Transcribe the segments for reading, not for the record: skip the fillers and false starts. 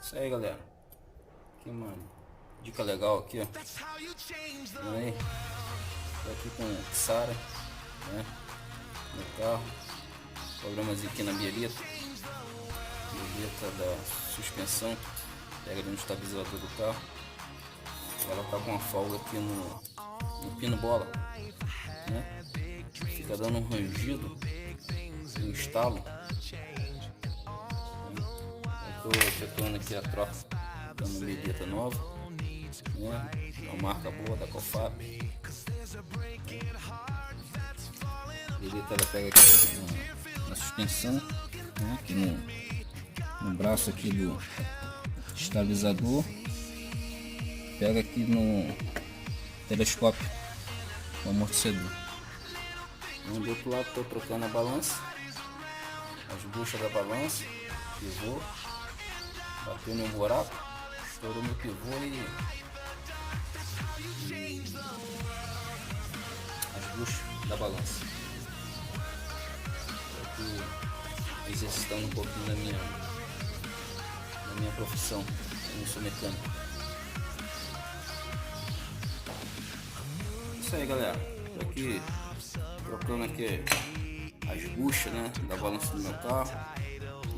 Isso aí, galera. Aqui uma dica legal aqui, ó. Aí, tô aqui com o Xara, né? No carro. Programas aqui na bieleta. Bieleta da suspensão. Pega ali no estabilizador do carro. Ela tá com uma folga aqui no pino bola, né? Fica dando um rangido, um estalo. Estou efetuando aqui a troca, dando bieleta nova, né? Uma marca boa da Cofap. A bieleta ela pega aqui na suspensão, né? Aqui no braço aqui do estabilizador, pega aqui no telescópio do amortecedor. Do outro lado estou trocando a balança, as buchas da balança, pivô, bateu no buraco, estourou meu pivô e as buchas da balança. Estou aqui exercitando um pouquinho da minha profissão, eu não sou mecânico. Isso aí, galera, estou aqui trocando aqui as buchas, né, da balança do meu carro,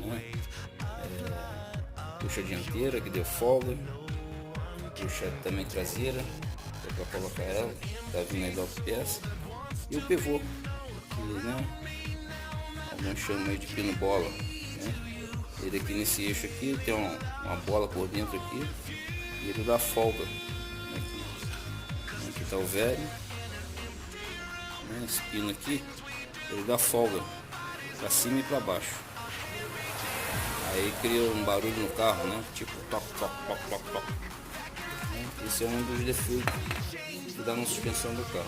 né? Bucha dianteira que deu folga, bucha também traseira, para colocar ela, tá vindo aí da outra peça, e o pivô, que, né, alguns chamam aí de pino bola, né? Ele aqui nesse eixo aqui tem uma bola por dentro aqui, e ele dá folga. Aqui tá o velho, né? Esse pino aqui ele dá folga para cima e para baixo. Aí cria um barulho no carro, né? Tipo toc, toc, toc, toc, toc. Esse é um dos defeitos que dá na suspensão do carro.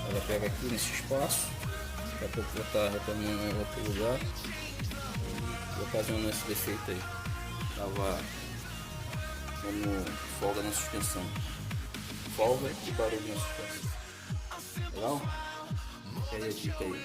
Ela pega aqui nesse espaço, daqui a pouco vai estar retornando em outro lugar e ocasionando esse defeito aí. Tava como folga na suspensão. Folga e barulho na suspensão. Legal? E aí a dica aí.